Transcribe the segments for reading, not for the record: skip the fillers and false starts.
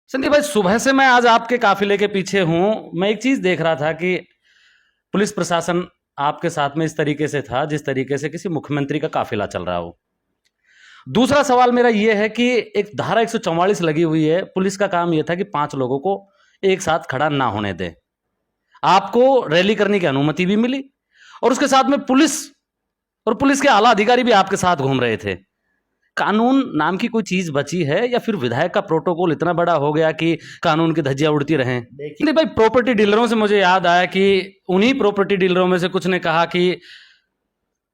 संदीप भाई, सुबह से मैं आज आपके काफिले के पीछे हूं। मैं एक चीज देख रहा था कि पुलिस प्रशासन आपके साथ में इस तरीके से था जिस तरीके से किसी मुख्यमंत्री का काफिला चल रहा हो। दूसरा सवाल मेरा यह है कि एक धारा 144 लगी हुई है। पुलिस का काम यह था कि 5 लोगों को एक साथ खड़ा ना होने दे। आपको रैली करने की अनुमति भी मिली और उसके साथ में पुलिस के आला अधिकारी भी आपके साथ घूम रहे थे। कानून नाम की कोई चीज बची है या फिर विधायक का प्रोटोकॉल इतना बड़ा हो गया कि कानून की धज्जियां उड़ती रहें? देखिए भाई, प्रॉपर्टी डीलरों से मुझे याद आया कि उन्हीं प्रॉपर्टी डीलरों में से कुछ ने कहा कि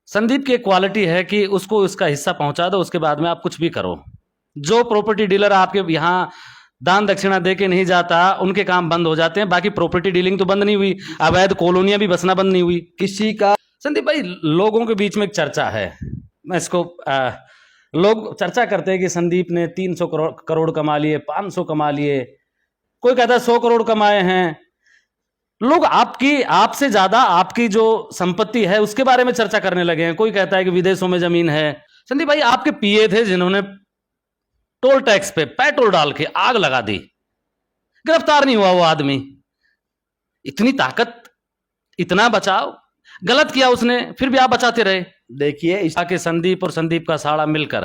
संदीप की एक क्वालिटी है कि उसको उसका हिस्सा पहुंचा दो, उसके बाद में आप कुछ भी करो। जो प्रॉपर्टी डीलर आपके यहाँ दान दक्षिणा दे के नहीं जाता, उनके काम बंद हो जाते हैं। बाकी प्रॉपर्टी डीलिंग तो बंद नहीं हुई, अवैध कॉलोनियां भी बसना बंद नहीं हुई किसी का। संदीप भाई, लोगों के बीच में एक चर्चा है, मैं इसको लोग चर्चा करते हैं कि संदीप ने 300 करोड़ कमा लिए, 500 कमा लिए, कोई कहता है 100 करोड़ कमाए हैं। लोग आपसे ज्यादा आपकी जो संपत्ति है उसके बारे में चर्चा करने लगे हैं। कोई कहता है कि विदेशों में जमीन है। संदीप भाई, आपके पीए थे जिन्होंने टोल टैक्स पे पेट्रोल डाल के आग लगा दी, गिरफ्तार नहीं हुआ वो आदमी। इतनी ताकत, इतना बचाव, गलत किया उसने, फिर भी आप बचाते रहे। देखिए, इस के संदीप और संदीप का साड़ा मिलकर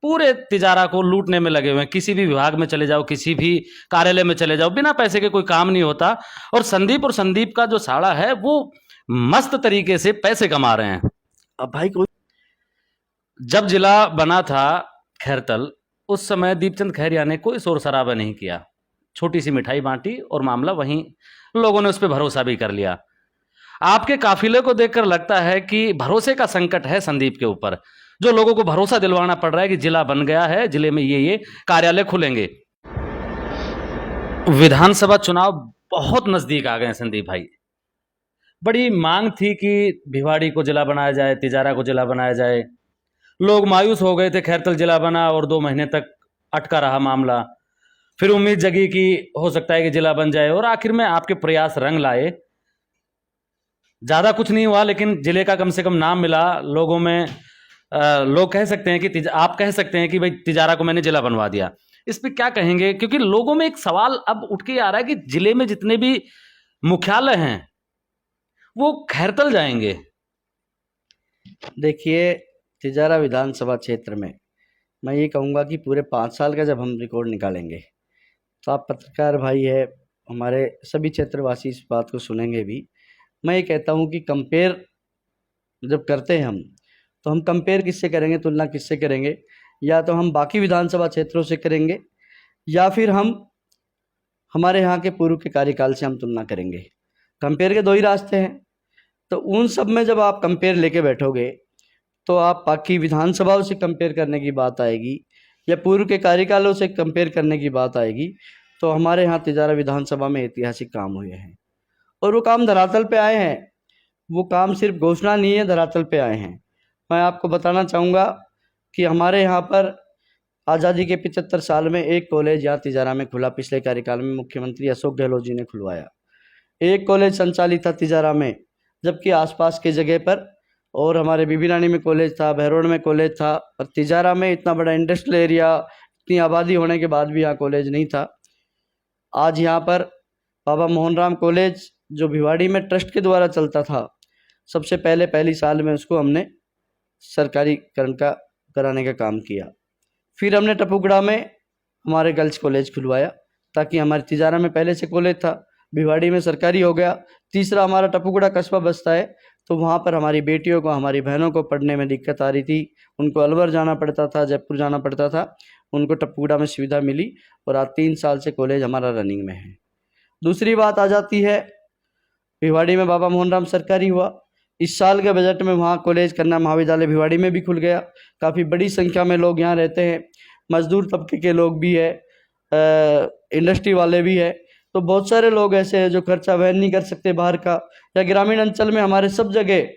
पूरे तिजारा को लूटने में लगे हुए हैं। किसी भी विभाग में चले जाओ, किसी भी कार्यालय में चले जाओ, बिना पैसे के कोई काम नहीं होता। और संदीप का जो साड़ा है वो मस्त तरीके से पैसे कमा रहे हैं। अब भाई कोई जब जिला बना था खैरतल, उस समय दीपचंद खैरिया ने कोई शोर शराबा नहीं किया, छोटी सी मिठाई बांटी और मामला वहीं, लोगों ने उस पर भरोसा भी कर लिया। आपके काफिले को देखकर लगता है कि भरोसे का संकट है संदीप के ऊपर, जो लोगों को भरोसा दिलवाना पड़ रहा है कि जिला बन गया है, जिले में ये कार्यालय खुलेंगे। विधानसभा चुनाव बहुत नजदीक आ गए हैं संदीप भाई। बड़ी मांग थी कि भिवाड़ी को जिला बनाया जाए, तिजारा को जिला बनाया जाए। लोग मायूस हो गए थे, खैरतल जिला बना और 2 महीने तक अटका रहा मामला। फिर उम्मीद जगी कि हो सकता है कि जिला बन जाए और आखिर में आपके प्रयास रंग लाए। ज्यादा कुछ नहीं हुआ, लेकिन जिले का कम से कम नाम मिला लोगों में। लोग कह सकते हैं कि आप कह सकते हैं कि भाई तिजारा को मैंने जिला बनवा दिया। इस पे क्या कहेंगे? क्योंकि लोगों में एक सवाल अब उठ के आ रहा है कि जिले में जितने भी मुख्यालय हैं वो खैरतल जाएंगे। देखिए, तिजारा विधानसभा क्षेत्र में मैं ये कहूँगा कि पूरे 5 साल का जब हम रिकॉर्ड निकालेंगे तो आप पत्रकार भाई है, हमारे सभी क्षेत्रवासी इस बात को सुनेंगे भी। मैं ये कहता हूँ कि कंपेयर जब करते हैं हम, तो हम कंपेयर किससे करेंगे, तुलना किससे करेंगे? या तो हम बाकी विधानसभा क्षेत्रों से करेंगे या फिर हम हमारे यहाँ के पूर्व के कार्यकाल से हम तुलना करेंगे। कंपेयर के 2 ही रास्ते हैं। तो उन सब में जब आप कंपेयर लेके बैठोगे तो आप बाकी विधानसभाओं से कंपेयर करने की बात आएगी या पूर्व के कार्यकालों से कंपेयर करने की बात आएगी। तो हमारे यहाँ तिजारा विधानसभा में ऐतिहासिक काम हुए हैं और वो काम धरातल पे आए हैं। वो काम सिर्फ घोषणा नहीं है, धरातल पे आए हैं। मैं आपको बताना चाहूँगा कि हमारे यहाँ पर आज़ादी के 75 साल में एक कॉलेज यहाँ तिजारा में खुला। पिछले कार्यकाल में मुख्यमंत्री अशोक गहलोत जी ने खुलवाया। एक कॉलेज संचालित था तिजारा में, जबकि आसपास के जगह पर और हमारे बीबी रानी में कॉलेज था, बहरोड में कॉलेज था, और तिजारा में इतना बड़ा इंडस्ट्रियल एरिया, इतनी आबादी होने के बाद भी यहाँ कॉलेज नहीं था। आज यहाँ पर बाबा मोहन राम कॉलेज जो भिवाड़ी में ट्रस्ट के द्वारा चलता था, सबसे पहले पहली साल में उसको हमने सरकारीकरण कराने का काम किया। फिर हमने टपुगड़ा में हमारे गर्ल्स कॉलेज खुलवाया ताकि हमारे तिजारा में पहले से कॉलेज था, भिवाड़ी में सरकारी हो गया। तीसरा हमारा टपुगड़ा कस्बा बसता है, तो वहाँ पर हमारी बेटियों को, हमारी बहनों को पढ़ने में दिक्कत आ रही थी। उनको अलवर जाना पड़ता था, जयपुर जाना पड़ता था, उनको टपुगड़ा में सुविधा मिली और आज 3 साल से कॉलेज हमारा रनिंग में है। दूसरी बात आ जाती है, भिवाड़ी में बाबा मोहन राम सरकारी हुआ। इस साल के बजट में वहाँ कॉलेज कन्या महाविद्यालय भिवाड़ी में भी खुल गया। काफ़ी बड़ी संख्या में लोग यहाँ रहते हैं, मजदूर तबके के लोग भी है, इंडस्ट्री वाले भी है। तो बहुत सारे लोग ऐसे हैं जो खर्चा वहन नहीं कर सकते बाहर का, या ग्रामीण अंचल में हमारे सब जगह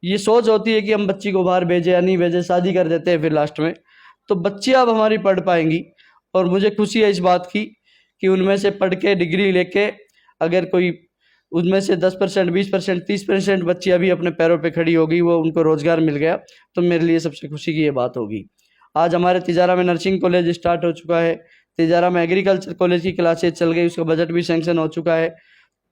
ये सोच होती है कि हम बच्ची को बाहर भेजें या नहीं भेजें, शादी कर देते हैं फिर लास्ट में। तो बच्ची अब हमारी पढ़ पाएंगी और मुझे खुशी है इस बात की कि उनमें से पढ़ के डिग्री लेके अगर कोई उनमें से 10%, 20%, 30% बच्ची अभी अपने पैरों पे खड़ी होगी, वो उनको रोजगार मिल गया, तो मेरे लिए सबसे खुशी की ये बात होगी। आज हमारे तिजारा में नर्सिंग कॉलेज स्टार्ट हो चुका है, तिजारा में एग्रीकल्चर कॉलेज की क्लासेज चल गई, उसका बजट भी सैंक्शन हो चुका है।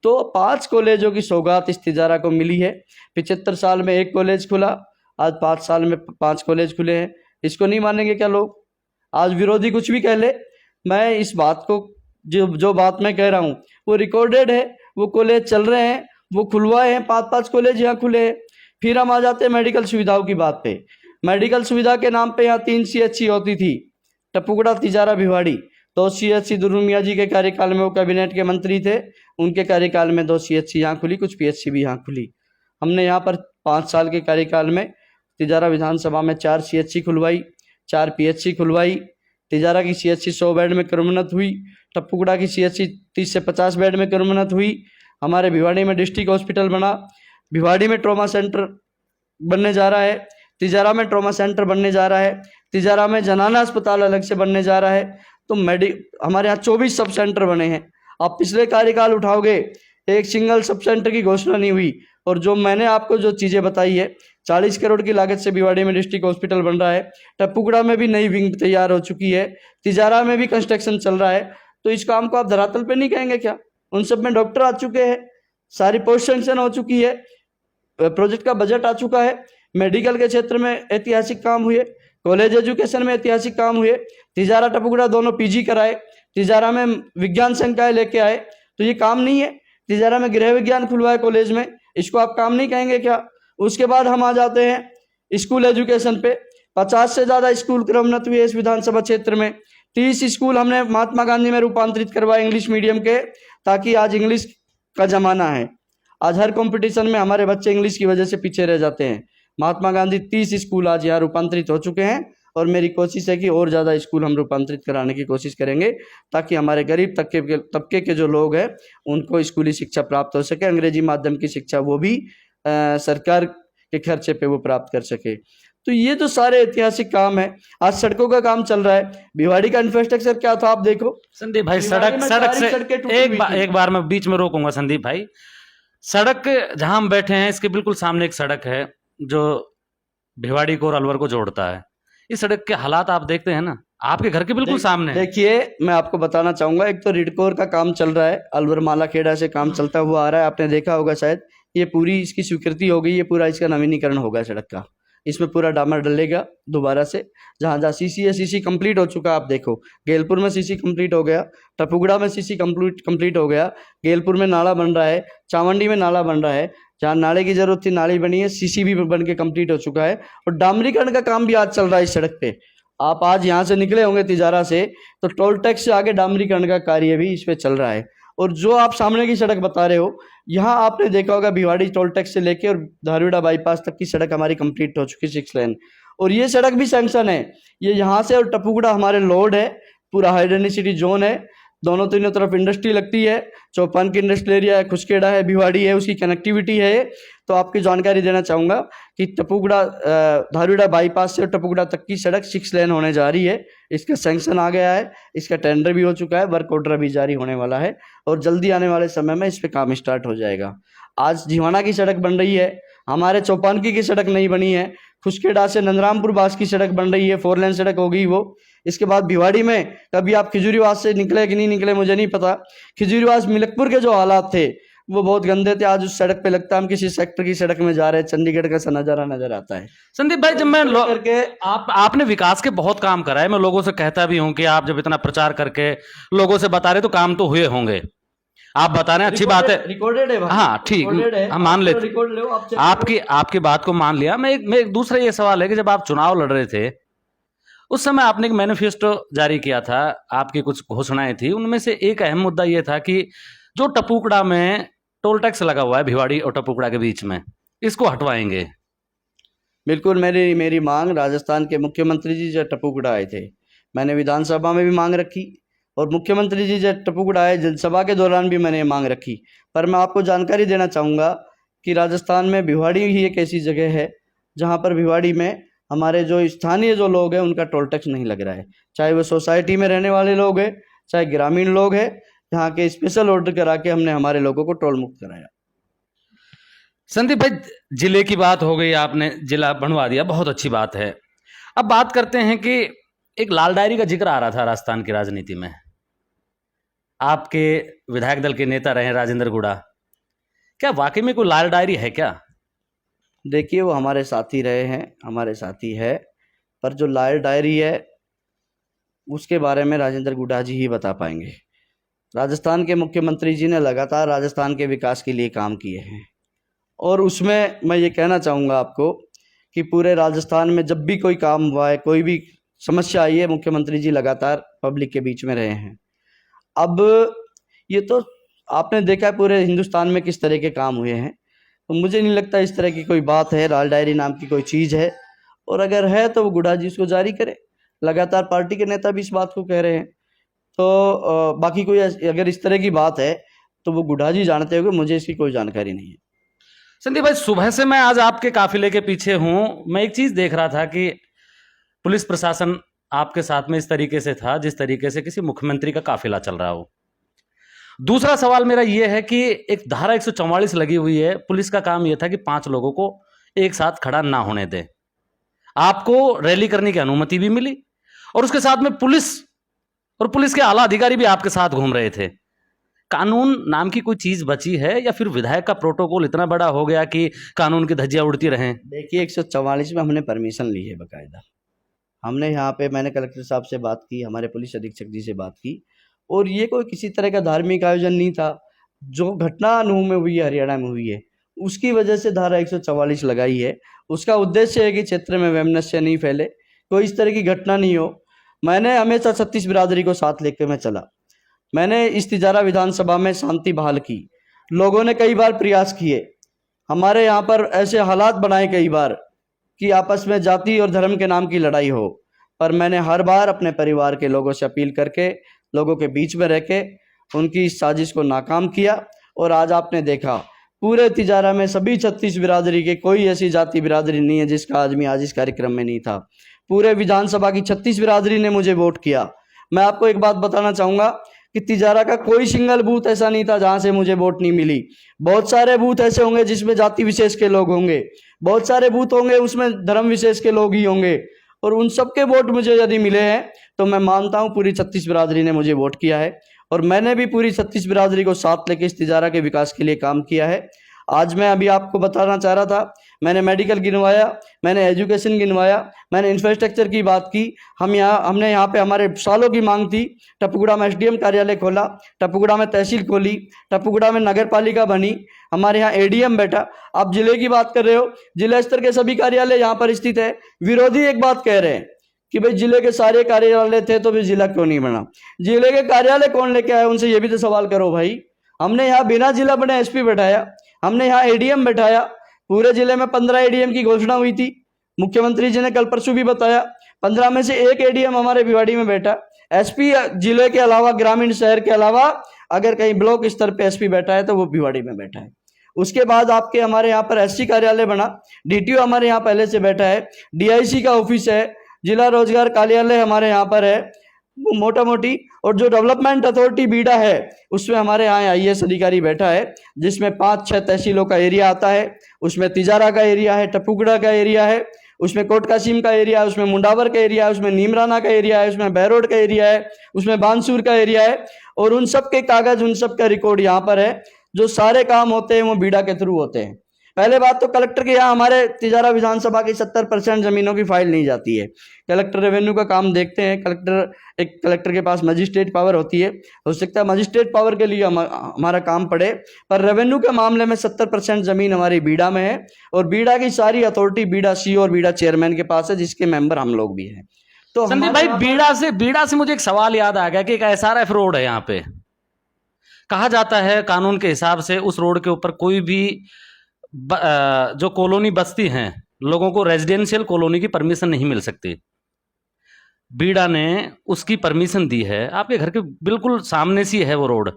तो 5 कॉलेजों की सौगात इस तिजारा को मिली है। 75 साल में 1 कॉलेज खुला, आज 5 साल में 5 कॉलेज खुले हैं। इसको नहीं मानेंगे क्या लोग? आज विरोधी कुछ भी कह ले, मैं इस बात को जो बात मैं कह रहा हूँ वो रिकॉर्डेड है। वो कॉलेज चल रहे हैं, वो खुलवाए हैं, 5-5 कॉलेज यहाँ खुले हैं। फिर हम आ जाते हैं मेडिकल सुविधाओं की बात पे। मेडिकल सुविधा के नाम पे यहाँ 3 CHC होती थी, टपुकड़ा, तिजारा, भिवाड़ी। 2 CHC दुर्रू मियाँ जी के कार्यकाल में, वो कैबिनेट के मंत्री थे, उनके कार्यकाल में 2 CHC यहाँ खुली, कुछ PHC भी यहाँ खुली। हमने यहाँ पर 5 साल के कार्यकाल में तिजारा विधानसभा में 4 CHC खुलवाई, 4 PHC खुलवाई। तिजारा की CHC 100 बेड में क्रमोन्नत हुई, टपुकड़ा की CHC 30 से 50 बेड में क्रमोन्नत हुई। हमारे भिवाड़ी में डिस्ट्रिक्ट हॉस्पिटल बना, भिवाड़ी में ट्रॉमा सेंटर बनने जा रहा है, तिजारा में ट्रॉमा सेंटर बनने जा रहा है, तिजारा में जनाना अस्पताल अलग से बनने जा रहा है। तो हमारे यहाँ 24 सब सेंटर बने हैं। आप पिछले कार्यकाल उठाओगे, एक सिंगल सब सेंटर की घोषणा नहीं हुई। और जो मैंने आपको जो चीज़ें बताई है, 40 करोड़ की लागत से भिवाड़ी में डिस्ट्रिक्ट हॉस्पिटल बन रहा है, टपुकड़ा में भी नई विंग तैयार हो चुकी है, तिजारा में भी कंस्ट्रक्शन चल रहा है। तो इस काम को आप धरातल पे नहीं कहेंगे क्या? उन सब में डॉक्टर आ चुके हैं, सारी पोस्ट सैंक्शन हो चुकी है, प्रोजेक्ट का बजट आ चुका है, मेडिकल के क्षेत्र में ऐतिहासिक काम हुए, कॉलेज एजुकेशन में ऐतिहासिक काम हुए, तिजारा टपुकड़ा दोनों PG कराए, तिजारा में विज्ञान संकाय लेके आए। तो ये काम नहीं है? तिजारा में गृह विज्ञान खुलवाए कॉलेज में, इसको आप काम नहीं कहेंगे क्या? उसके बाद हम आ जाते हैं स्कूल एजुकेशन पे। 50 से ज़्यादा स्कूल क्रमोन्नत हुए इस विधानसभा क्षेत्र में। 30 स्कूल हमने महात्मा गांधी में रूपांतरित करवाए इंग्लिश मीडियम के, ताकि आज इंग्लिश का ज़माना है। आज हर कंपटीशन में हमारे बच्चे इंग्लिश की वजह से पीछे रह जाते हैं। महात्मा गांधी 30 स्कूल आज यहाँ रूपांतरित हो चुके हैं, और मेरी कोशिश है कि और ज़्यादा स्कूल हम रूपांतरित कराने की कोशिश करेंगे, ताकि हमारे गरीब तबके के जो लोग हैं उनको स्कूली शिक्षा प्राप्त हो सके, अंग्रेजी माध्यम की शिक्षा वो भी सरकार के खर्चे पे वो प्राप्त कर सके। तो ये तो सारे ऐतिहासिक काम है। आज सड़कों का काम चल रहा है, भिवाड़ी का इंफ्रास्ट्रक्चर क्या था आप देखो। संदीप भाई, भिवाड़ी में सड़क सारी से सड़कें टूटी हुई थी। एक बार मैं बीच में रोकूंगा संदीप भाई। सड़क जहां हम बैठे हैं, इसके बिल्कुल सामने एक सड़क है जो भिवाड़ी को और अलवर को जोड़ता है। इस सड़क के हालात आप देखते हैं ना, आपके घर के बिल्कुल सामने। देखिए, मैं आपको बताना चाहूंगा, एक तो रिडकोर का काम चल रहा है, अलवर मालाखेड़ा से काम चलता हुआ आ रहा है, आपने देखा होगा शायद। ये पूरी इसकी स्वीकृति हो गई, ये पूरा इसका नवीनीकरण होगा सड़क का। इसमें पूरा डामर डलेगा दोबारा से। जहाँ जहाँ CC है, CC कंप्लीट हो चुका है। आप देखो, गेलपुर में CC कंप्लीट हो गया, टपुगड़ा में CC कंप्लीट हो गया, गेलपुर में नाला बन रहा है, चावंडी में नाला बन रहा है। जहाँ नाले की जरूरत थी नाली बनी है, CC भी बन के कंप्लीट हो चुका है, और डामरीकरण का काम भी आज चल रहा है इस सड़क पे। आप आज यहाँ से निकले होंगे तिजारा से, तो टोल टैक्स से आगे डामरीकरण का कार्य भी इस पे चल रहा है। और जो आप सामने की सड़क बता रहे हो, यहाँ आपने देखा होगा भिवाड़ी टोल टैक्स से लेके और धारूड़ा बाईपास तक की सड़क हमारी कंप्लीट हो चुकी है, 6 लेन। और ये सड़क भी सैंक्शन है। ये यहाँ से और टपुगड़ा हमारे लोड है, पूरा हाई डेंसिटी जोन है, दोनों तीनों तरफ इंडस्ट्री लगती है, चौपान की इंडस्ट्रियल एरिया है, खुसखेड़ा है, भिवाड़ी है, उसकी कनेक्टिविटी है। तो आपकी जानकारी देना चाहूँगा कि टपुगड़ा धारूड़ा बाईपास से और टपुगड़ा तक की सड़क 6 लेन होने जा रही है। इसका सैंक्शन आ गया है, इसका टेंडर भी हो चुका है, वर्क ऑर्डर भी जारी होने वाला है, और जल्दी आने वाले समय में इस पर काम स्टार्ट हो जाएगा। आज जिवाना की सड़क बन रही है, हमारे चौपानकी की सड़क नहीं बनी है, खुसखेड़ा से नंदरामपुर बास की सड़क बन रही है, 4 लेन सड़क हो गई वो। इसके बाद भिवाड़ी में कभी आप खिजूरीवास से निकले कि नहीं निकले मुझे नहीं पता, खिजूरीवास मिलकपुर के जो हालात थे वो बहुत गंदे थे। आज उस सड़क पे लगता है हम किसी सेक्टर की सड़क में जा रहे हैं, चंडीगढ़ का सा नजारा नजर आता है। संदीप भाई, जब मैं करके आपने विकास के बहुत काम करा है, मैं लोगों से कहता भी हूं कि आप जब इतना प्रचार करके लोगों से बता रहे तो काम तो हुए होंगे। आप बता रहे हैं, अच्छी बात है, रिकॉर्डेड है। हाँ ठीक, हम मान लेते, आपकी बात को मान लिया। मैं एक दूसरा ये सवाल है कि जब आप चुनाव लड़ रहे थे उस समय आपने एक मैनिफेस्टो जारी किया था, आपकी कुछ घोषणाएं थी, उनमें से एक अहम मुद्दा ये था कि जो टपुकड़ा में टोल टैक्स लगा हुआ है भिवाड़ी और टपुकड़ा के बीच में, इसको हटवाएंगे। बिल्कुल, मेरी मांग राजस्थान के मुख्यमंत्री जी जब टपुकड़ा आए थे, मैंने विधानसभा में भी मांग रखी, और मुख्यमंत्री जी जब टपुकड़ा आए जनसभा के दौरान भी मैंने मांग रखी। पर मैं आपको जानकारी देना चाहूँगा कि राजस्थान में भिवाड़ी ही एक ऐसी जगह है जहाँ पर भिवाड़ी में हमारे जो स्थानीय जो लोग हैं उनका टोल टैक्स नहीं लग रहा है, चाहे वो सोसाइटी में रहने वाले लोग हैं, चाहे ग्रामीण लोग हैं। यहाँ के स्पेशल ऑर्डर करा के हमने हमारे लोगों को टोल मुक्त कराया। संदीप भाई, जिले की बात हो गई, आपने जिला बनवा दिया, बहुत अच्छी बात है। अब बात करते हैं कि एक लाल डायरी का जिक्र आ रहा था राजस्थान की राजनीति में। आपके विधायक दल के नेता रहे राजेंद्र गुड़ा, क्या वाकई में कोई लाल डायरी है क्या? देखिए, वो हमारे साथी रहे हैं, हमारे साथी है, पर जो लाल डायरी है उसके बारे में राजेंद्र गुड़ा जी ही बता पाएंगे। राजस्थान के मुख्यमंत्री जी ने लगातार राजस्थान के विकास के लिए काम किए हैं, और उसमें मैं ये कहना चाहूँगा आपको कि पूरे राजस्थान में जब भी कोई काम हुआ है, कोई भी समस्या आई है, मुख्यमंत्री जी लगातार पब्लिक के बीच में रहे हैं। अब ये तो आपने देखा है पूरे हिंदुस्तान में किस तरह के काम हुए हैं, तो मुझे नहीं लगता इस तरह की कोई बात है, लाल डायरी नाम की कोई चीज़ है, और अगर है तो वो गुड़ा जी उसको जारी करे। लगातार पार्टी के नेता भी इस बात को कह रहे हैं, तो बाकी कोई अगर इस तरह की बात है तो वो गुड़ा जी जानते होंगे, मुझे इसकी कोई जानकारी नहीं है। संदीप भाई, सुबह से मैं आज आपके काफिले के पीछे हूं। मैं एक चीज देख रहा था कि पुलिस प्रशासन आपके साथ में इस तरीके से था जिस तरीके से किसी मुख्यमंत्री का काफिला चल रहा हो। दूसरा सवाल मेरा यह है कि एक धारा 144 लगी हुई है, पुलिस का काम यह था कि 5 लोगों को एक साथ खड़ा ना होने दे। आपको रैली करने की अनुमति भी मिली, और उसके साथ में पुलिस के आला अधिकारी भी आपके साथ घूम रहे थे। कानून नाम की कोई चीज बची है, या फिर विधायक का प्रोटोकॉल इतना बड़ा हो गया कि कानून की धज्जियां उड़ती रहें? देखिए, 144 में हमने परमिशन ली है बकायदा। हमने यहाँ पे, मैंने कलेक्टर साहब से बात की, हमारे पुलिस अधीक्षक जी से बात की, और ये कोई किसी तरह का धार्मिक आयोजन नहीं था। जो घटना नूह में हुई है, हरियाणा में हुई है, उसकी वजह से धारा 144 लगाई है। उसका उद्देश्य है कि क्षेत्र में वैमनस्य नहीं फैले, कोई इस तरह की घटना नहीं हो। मैंने हमेशा 36 बिरादरी को साथ लेकर मैं चला। मैंने इस तिजारा विधानसभा में शांति बहाल की। लोगों ने कई बार प्रयास किए, हमारे यहाँ पर ऐसे हालात बनाए कई बार कि आपस में जाति और धर्म के नाम की लड़ाई हो, पर मैंने हर बार अपने परिवार के लोगों से अपील करके, लोगों के बीच में रह के उनकी इस साजिश को नाकाम किया। और आज आपने देखा पूरे तिजारा में सभी 36 बिरादरी के, कोई ऐसी जाति बिरादरी नहीं है जिसका आदमी आज इस कार्यक्रम में नहीं था। पूरे विधानसभा की 36 बिरादरी ने मुझे वोट किया। मैं आपको एक बात बताना चाहूँगा कि तिजारा का कोई सिंगल बूथ ऐसा नहीं था जहाँ से मुझे वोट नहीं मिली। बहुत सारे बूथ ऐसे होंगे जिसमें जाति विशेष के लोग होंगे, बहुत सारे बूथ होंगे उसमें धर्म विशेष के लोग ही होंगे, और उन सबके वोट मुझे यदि मिले हैं तो मैं मानता हूँ पूरी 36 बिरादरी ने मुझे वोट किया है, और मैंने भी पूरी 36 बिरादरी को साथ लेकर इस तिजारा के विकास के लिए काम किया है। आज मैं अभी आपको बताना चाह रहा था, मैंने मेडिकल गिनवाया, मैंने एजुकेशन गिनवाया, मैंने इंफ्रास्ट्रक्चर की बात की। हमने यहाँ पे, हमारे सालों की मांग थी, टपुगुड़ा में एसडीएम कार्यालय खोला, टपुगुड़ा में तहसील खोली, टपुगुड़ा में नगर पालिका बनी, हमारे यहाँ एडीएम बैठा। आप जिले की बात कर रहे हो, जिला स्तर के सभी कार्यालय यहाँ पर स्थित है। विरोधी एक बात कह रहे हैं कि भाई जिले के सारे कार्यालय थे तो भी जिला क्यों नहीं बना। जिले के कार्यालय कौन लेके आया, उनसे ये भी तो सवाल करो भाई। हमने यहाँ बिना जिला बने एसपी बैठाया, हमने यहाँ एडीएम बैठाया। पूरे जिले में 15 एडीएम की घोषणा हुई थी, मुख्यमंत्री जी ने कल परसों भी बताया। 15 में से एक एडीएम हमारे भिवाड़ी में बैठा। एसपी जिले के अलावा, ग्रामीण शहर के अलावा अगर कहीं ब्लॉक स्तर पे एसपी बैठा है तो वो भिवाड़ी में बैठा है। उसके बाद आपके हमारे यहाँ पर एससी कार्यालय बना, डीटीओ हमारे यहाँ पहले से बैठा है, डीआईसी का ऑफिस है, जिला रोजगार कार्यालय हमारे यहाँ पर है मोटा मोटी, और जो डेवलपमेंट अथॉरिटी बीडा है उसमें हमारे यहाँ आईएएस अधिकारी बैठा है, जिसमें 5-6 तहसीलों का एरिया आता है। उसमें तिजारा का एरिया है, टपुगुड़ा का एरिया है, उसमें कोट कासिम का एरिया है, उसमें मुंडावर का एरिया है, उसमें नीमराना का एरिया है, उसमें बहरोड का एरिया है, उसमें बानसूर का एरिया है, और उन सब के कागज, उन सब का रिकॉर्ड यहाँ पर है। जो सारे काम होते हैं वो बीडा के थ्रू होते हैं। पहले बात तो कलेक्टर के यहाँ हमारे तिजारा विधानसभा की 70% जमीनों की फाइल नहीं जाती है। कलेक्टर रेवेन्यू का काम देखते हैं। कलेक्टर के पास मजिस्ट्रेट पावर होती है, हो सकता है मजिस्ट्रेट पावर के लिए हमारा काम पड़े, पर रेवेन्यू के मामले में 70% जमीन हमारी बीडा में है, और बीडा की सारी अथॉरिटी बीडा सीओ और बीडा चेयरमैन के पास है, जिसके मेंबर हम लोग भी हैं। तो संदीप भाई, बीडा से मुझे एक सवाल याद आ गया कि एक एसआरएफ रोड है यहाँ पे। कहा जाता है कानून के हिसाब से उस रोड के ऊपर कोई भी जो कॉलोनी बस्ती हैं, लोगों को रेजिडेंशियल कॉलोनी की परमिशन नहीं मिल सकती। बीडा ने उसकी परमिशन दी है, आपके घर के बिल्कुल सामने सी है वो रोड।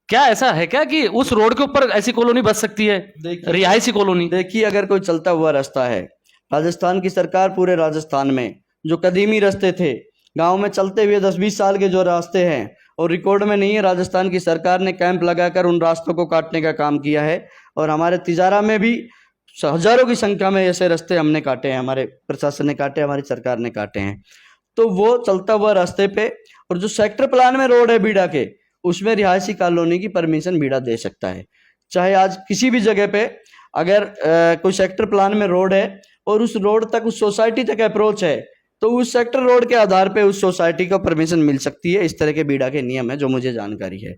क्या ऐसा है क्या कि उस रोड के ऊपर ऐसी कॉलोनी बस सकती है, रिहायशी कॉलोनी? देखिए, अगर कोई चलता हुआ रास्ता है, राजस्थान की सरकार पूरे राजस्थान में जो कदीमी रास्ते थे, गांव में चलते हुए 10-20 साल के जो रास्ते हैं और रिकॉर्ड में नहीं है, राजस्थान की सरकार ने कैंप लगाकर उन रास्तों को काटने का काम किया है। और हमारे तिजारा में भी हजारों की संख्या में ऐसे रास्ते हमने काटे हैं, हमारे प्रशासन ने काटे, हमारी सरकार ने काटे हैं। तो वो चलता हुआ रास्ते पे, और जो सेक्टर प्लान में रोड है बीड़ा के, उसमें रिहायशी कॉलोनी की परमिशन बीड़ा दे सकता है। चाहे आज किसी भी जगह पे अगर कोई सेक्टर प्लान में रोड है और उस रोड तक, उस सोसाइटी तक अप्रोच है, तो उस सेक्टर रोड के आधार पे उस सोसाइटी को परमिशन मिल सकती है। इस तरह के बीड़ा के नियम है जो मुझे जानकारी है।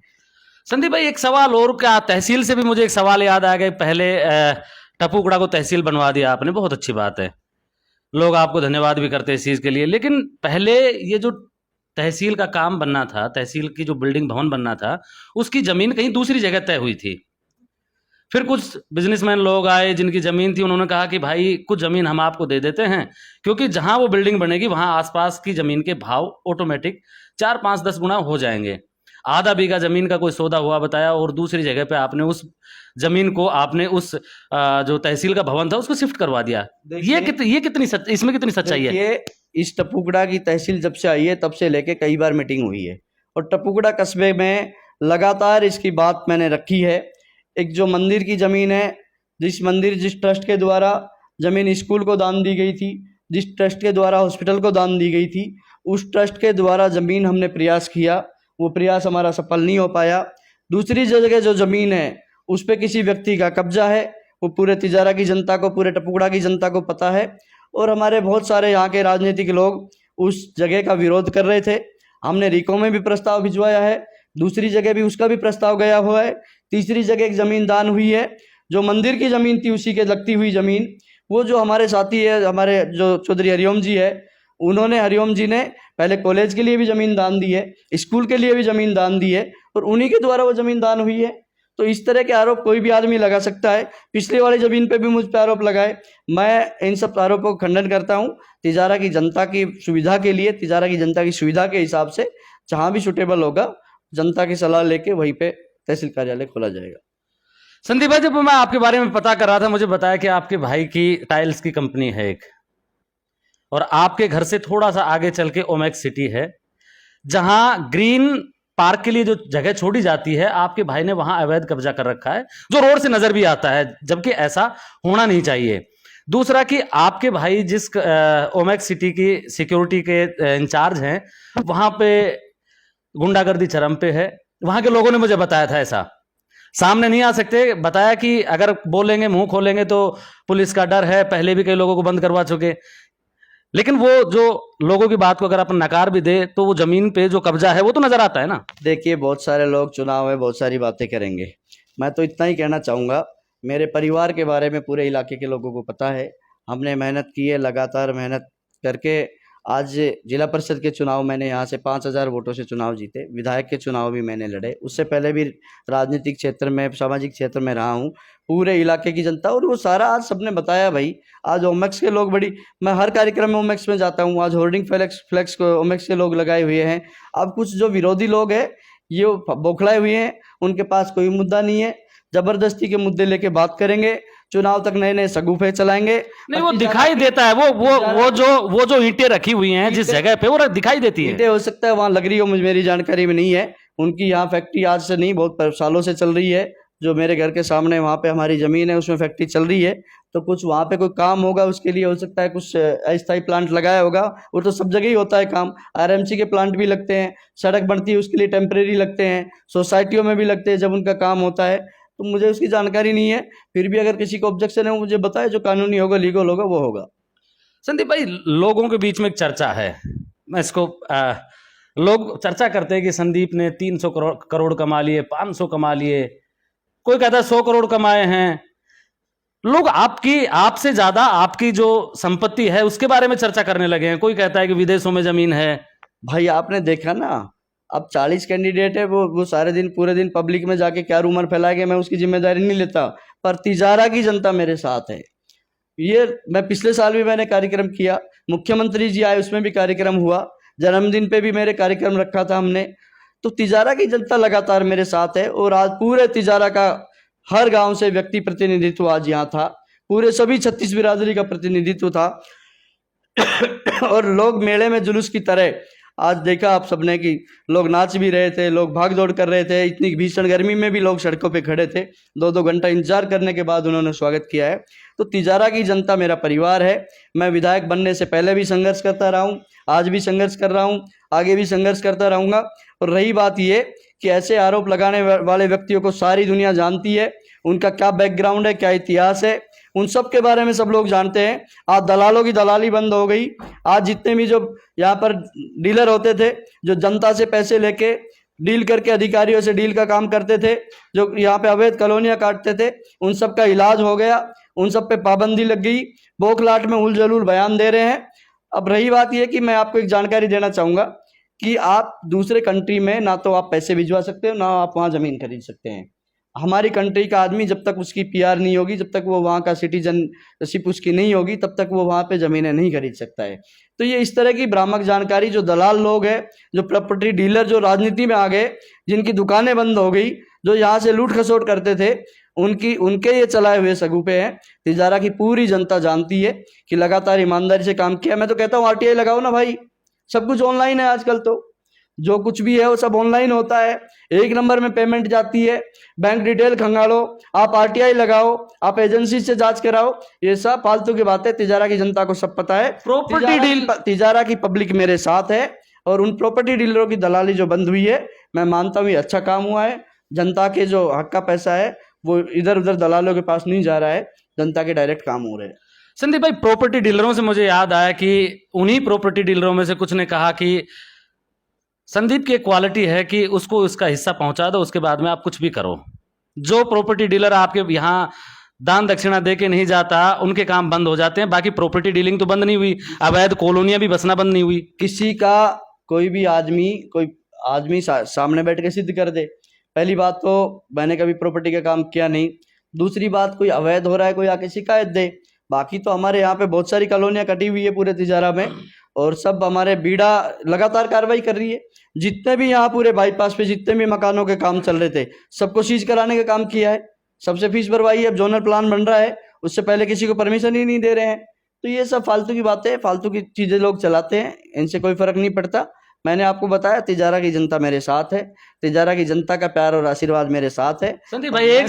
संदीप भाई, एक सवाल और, क्या तहसील से भी मुझे एक सवाल याद आ गया। पहले टपुकड़ा को तहसील बनवा दिया आपने, बहुत अच्छी बात है, लोग आपको धन्यवाद भी करते हैं इस चीज़ के लिए। लेकिन पहले ये जो तहसील का काम बनना था, तहसील की जो बिल्डिंग भवन बनना था, उसकी ज़मीन कहीं दूसरी जगह तय हुई थी। फिर कुछ बिजनेसमैन लोग आए जिनकी ज़मीन थी, उन्होंने कहा कि भाई कुछ ज़मीन हम आपको दे देते हैं, क्योंकि जहाँ वो बिल्डिंग बनेगी वहाँ आसपास की ज़मीन के भाव ऑटोमेटिक 4, 5, 10 गुना हो जाएंगे। आधा बीघा ज़मीन का कोई सौदा हुआ बताया, और दूसरी जगह पे आपने उस ज़मीन को, आपने उस जो तहसील का भवन था उसको शिफ्ट करवा दिया। ये कितनी इसमें कितनी सच्चाई है? ये इस टपुकड़ा की तहसील जब से आई है तब से लेके कई बार मीटिंग हुई है, और टपुकड़ा कस्बे में लगातार इसकी बात मैंने रखी है। एक जो मंदिर की ज़मीन है, जिस ट्रस्ट के द्वारा ज़मीन स्कूल को दान दी गई थी, जिस ट्रस्ट के द्वारा हॉस्पिटल को दान दी गई थी, उस ट्रस्ट के द्वारा ज़मीन हमने प्रयास किया, वो प्रयास हमारा सफल नहीं हो पाया। दूसरी जगह जो ज़मीन है उस पर किसी व्यक्ति का कब्जा है, वो पूरे तिजारा की जनता को, पूरे टपुकड़ा की जनता को पता है, और हमारे बहुत सारे यहाँ के राजनीतिक लोग उस जगह का विरोध कर रहे थे। हमने रीको में भी प्रस्ताव भिजवाया है, दूसरी जगह भी उसका भी प्रस्ताव गया हुआ है। तीसरी जगह एक ज़मीन दान हुई है, जो मंदिर की ज़मीन थी उसी के लगती हुई ज़मीन, वो जो हमारे साथी है, हमारे जो चौधरी हरिओम जी है, उन्होंने, हरिओम जी ने पहले कॉलेज के लिए भी ज़मीन दान दी है, स्कूल के लिए भी ज़मीन दान दी है, और उन्हीं के द्वारा वो ज़मीन दान हुई है। तो इस तरह के आरोप कोई भी आदमी लगा सकता है। पिछली वाली ज़मीन पे भी मुझ पर आरोप लगाए, मैं इन सब आरोपों को खंडन करता हूँ। तिजारा की जनता की सुविधा के लिए, तिजारा की जनता की सुविधा के हिसाब से जहाँ भी सुटेबल होगा, जनता की सलाह लेके वहीं पे तहसील कार्यालय खोला जाएगा। संदीप भाई, जब मैं आपके बारे में पता कर रहा था, मुझे बताया कि आपके भाई की टाइल्स की कंपनी है एक, और आपके घर से थोड़ा सा आगे चल के ओमेक्स सिटी है, जहां ग्रीन पार्क के लिए जो जगह छोड़ी जाती है, आपके भाई ने वहां अवैध कब्जा कर रखा है, जो रोड से नजर भी आता है, जबकि ऐसा होना नहीं चाहिए। दूसरा कि आपके भाई जिस ओमेक्स सिटी की सिक्योरिटी के इंचार्ज हैं, वहां पे गुंडागर्दी चरम पे है। वहां के लोगों ने मुझे बताया था, ऐसा सामने नहीं आ सकते, बताया कि अगर बोलेंगे, मुंह खोलेंगे तो पुलिस का डर है, पहले भी कई लोगों को बंद करवा चुके। लेकिन वो जो लोगों की बात को अगर अपन नकार भी दे, तो वो जमीन पे जो कब्जा है वो तो नजर आता है ना। देखिए, बहुत सारे लोग चुनाव में बहुत सारी बातें करेंगे, मैं तो इतना ही कहना चाहूँगा, मेरे परिवार के बारे में पूरे इलाके के लोगों को पता है। हमने मेहनत की है, लगातार मेहनत करके आज जिला परिषद के चुनाव मैंने यहाँ से 5,000 वोटों से चुनाव जीते। विधायक के चुनाव भी मैंने लड़े, उससे पहले भी राजनीतिक क्षेत्र में, सामाजिक क्षेत्र में रहा हूँ। पूरे इलाके की जनता, और वो सारा आज सबने बताया भाई। आज ओमेक्स के लोग मैं हर कार्यक्रम में ओमेक्स में जाता हूँ। आज होर्डिंग फ्लेक्स को ओमेक्स के लोग लगाए हुए हैं। अब कुछ जो विरोधी लोग हैं ये बौखलाए हुए हैं, उनके पास कोई मुद्दा नहीं है, जबरदस्ती के मुद्दे लेके बात करेंगे, चुनाव तक नए नए सगुफे चलाएंगे। नहीं, वो दिखाई देता है, वो जो ईंटें रखी हुई हैं जिस जगह पे, वो दिखाई देती है। ईंटें हो सकता है वहाँ लग रही हो, मुझे मेरी जानकारी में नहीं है। उनकी यहाँ फैक्ट्री आज से नहीं, बहुत सालों से चल रही है। जो मेरे घर के सामने वहाँ पे हमारी ज़मीन है, उसमें फैक्ट्री चल रही है। तो कुछ वहाँ पे कोई काम होगा, उसके लिए हो सकता है कुछ अस्थायी प्लांट लगाया होगा। वो तो सब जगह ही होता है काम, आरएमसी के प्लांट भी लगते हैं, सड़क बनती है उसके लिए टेम्परेरी लगते हैं, सोसाइटियों में भी लगते हैं जब उनका काम होता है। तो मुझे उसकी जानकारी नहीं है, फिर भी अगर किसी को ऑब्जेक्शन है वो मुझे बताए, जो कानूनी होगा, लीगल होगा, वो होगा। संदीप भाई, लोगों के बीच में एक चर्चा है, मैं इसको लोग चर्चा करते हैं कि संदीप ने 300 करोड़ कमा लिए, 500 कमा लिए, कोई कहता है 100 करोड़ कमाए हैं। लोग आपसे ज्यादा आपकी जो संपत्ति है उसके बारे में चर्चा करने लगे हैं। कोई कहता है कि विदेशों में जमीन है। भाई आपने देखा ना, अब 40 कैंडिडेट है, वो सारे दिन पूरे दिन पब्लिक में जाके क्या रूमर फैलाएंगे, मैं उसकी जिम्मेदारी नहीं लेता, पर तिजारा की जनता मेरे साथ है। ये मैं पिछले साल भी मैंने कार्यक्रम किया, मुख्यमंत्री जी आए उसमें भी कार्यक्रम हुआ, जन्मदिन पे भी मेरे कार्यक्रम रखा था हमने। तो तिजारा की जनता लगातार मेरे साथ है, और आज पूरे तिजारा का हर गांव से व्यक्ति प्रतिनिधित्व आज यहाँ था, पूरे सभी 36 बिरादरी का प्रतिनिधित्व था। और लोग मेले में जुलूस की तरह आज देखा आप सबने कि लोग नाच भी रहे थे, लोग भाग दौड़ कर रहे थे, इतनी भीषण गर्मी में भी लोग सड़कों पे खड़े थे, 2-2 घंटा इंतजार करने के बाद उन्होंने स्वागत किया है। तो तिजारा की जनता मेरा परिवार है। मैं विधायक बनने से पहले भी संघर्ष करता रहा हूँ, आज भी संघर्ष कर रहा हूँ, आगे भी संघर्ष करता रहूँगा। और रही बात ये कि ऐसे आरोप लगाने वाले व्यक्तियों को सारी दुनिया जानती है, उनका क्या बैकग्राउंड है, क्या इतिहास है, उन सब के बारे में सब लोग जानते हैं। आज दलालों की दलाली बंद हो गई। आज जितने भी जो यहाँ पर डीलर होते थे, जो जनता से पैसे लेके डील करके अधिकारियों से डील का काम करते थे, जो यहाँ पे अवैध कॉलोनियाँ काटते थे, उन सब का इलाज हो गया, उन सब पे पाबंदी लग गई। बौखलाहट में उलझुल बयान दे रहे हैं। अब रही बात यह कि मैं आपको एक जानकारी देना चाहूँगा कि आप दूसरे कंट्री में ना तो आप पैसे भिजवा सकते हो, ना आप वहाँ ज़मीन खरीद सकते हैं। हमारी कंट्री का आदमी जब तक उसकी पीआर नहीं होगी, जब तक वो वहाँ का सिटीजनशिप उसकी नहीं होगी, तब तक वो वहाँ पे ज़मीनें नहीं खरीद सकता है। तो ये इस तरह की भ्रामक जानकारी, जो दलाल लोग हैं, जो प्रॉपर्टी डीलर, जो राजनीति में आ गए, जिनकी दुकानें बंद हो गई, जो यहाँ से लूट खसोट करते थे, उनके ये चलाए हुए सगुपे हैं। तिजारा की पूरी जनता जानती है कि लगातार ईमानदारी से काम किया। मैं तो कहता हूँ आरटीआई लगाओ ना भाई, सब कुछ ऑनलाइन है आजकल, तो जो कुछ भी है वो सब ऑनलाइन होता है, एक नंबर में पेमेंट जाती है, बैंक डिटेल खंगालो, आप आरटीआई लगाओ, आप एजेंसी से जांच कराओ। ये सब फालतू की बातें, तिजारा की जनता को सब पता है। प्रॉपर्टी डील, तिजारा की पब्लिक मेरे साथ है, और उन प्रॉपर्टी डीलरों की दलाली जो बंद हुई है, मैं मानता हूँ ये अच्छा काम हुआ है। जनता के जो हक का पैसा है वो इधर उधर दलालों के पास नहीं जा रहा है, जनता के डायरेक्ट काम हो रहे हैं। संदीप भाई, प्रॉपर्टी डीलरों से मुझे याद आया कि उन्हीं प्रॉपर्टी डीलरों में से कुछ ने कहा कि संदीप की एक क्वालिटी है कि उसको उसका हिस्सा पहुंचा दो, उसके बाद में आप कुछ भी करो। जो प्रॉपर्टी डीलर आपके यहाँ दान दक्षिणा दे के नहीं जाता, उनके काम बंद हो जाते हैं। बाकी प्रॉपर्टी डीलिंग तो बंद नहीं हुई, अवैध कॉलोनियां भी बसना बंद नहीं हुई। किसी का कोई आदमी सामने बैठ के सिद्ध कर दे। पहली बात तो मैंने कभी प्रॉपर्टी का काम किया नहीं। दूसरी बात, कोई अवैध हो रहा है कोई आके शिकायत दे। बाकी तो हमारे यहाँ पे बहुत सारी कॉलोनियाँ कटी हुई है पूरे तिजारा में, और सब हमारे बीड़ा लगातार कार्रवाई कर रही है। जितने भी यहाँ पूरे बाईपास पे जितने भी मकानों के काम चल रहे थे, सबको सीज कराने का काम किया है, सबसे फीस भरवाई है। अब जोनल प्लान बन रहा है, उससे पहले किसी को परमिशन ही नहीं दे रहे हैं। तो ये सब फालतू की बातें, फालतू की चीजें लोग चलाते हैं, इनसे कोई फर्क नहीं पड़ता। मैंने आपको बताया तिजारा की जनता मेरे साथ है, तिजारा की जनता का प्यार और आशीर्वाद मेरे साथ है। संदीप भाई, एक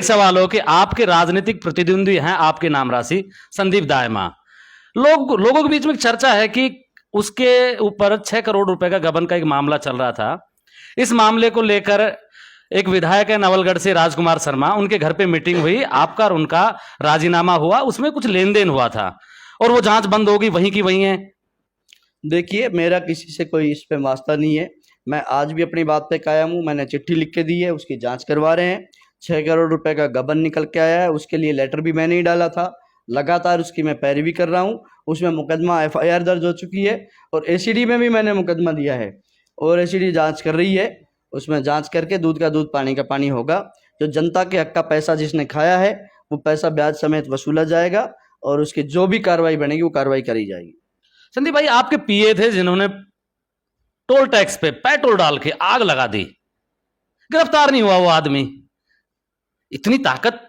सवाल हो कि आपके राजनीतिक प्रतिद्वंदी हैं आपके नाम राशि संदीप दायमा, लोगों के बीच में चर्चा है कि उसके ऊपर 6 करोड़ रुपए का गबन का एक मामला चल रहा था। इस मामले को लेकर एक विधायक है नवलगढ़ से राजकुमार शर्मा, उनके घर पे मीटिंग हुई, आपका और उनका राजीनामा हुआ, उसमें कुछ लेन देन हुआ था और वो जांच बंद हो गई, वहीं की वहीं है। देखिए, मेरा किसी से कोई इस पे वास्ता नहीं है। मैं आज भी अपनी बात पे कायम हूँ। मैंने चिट्ठी लिख के दी है, उसकी जांच करवा रहे हैं। 6 करोड़ रुपए का गबन निकल के आया है, उसके लिए लेटर भी मैंने ही डाला था। लगातार उसकी मैं पैरवी कर रहा हूँ। उसमें मुकदमा FIR दर्ज हो चुकी है, और ACD में भी मैंने मुकदमा दिया है, और ACD जांच कर रही है। उसमें जांच करके दूध का दूध पानी का पानी होगा। जो जनता के हक का पैसा जिसने खाया है, वो पैसा ब्याज समेत वसूला जाएगा, और उसकी जो भी कार्रवाई बनेगी वो कार्रवाई करी जाएगी। संदीप भाई, आपके PA थे जिन्होंने टोल टैक्स पे पेट्रोल डाल के आग लगा दी, गिरफ्तार नहीं हुआ वो आदमी। इतनी ताकत,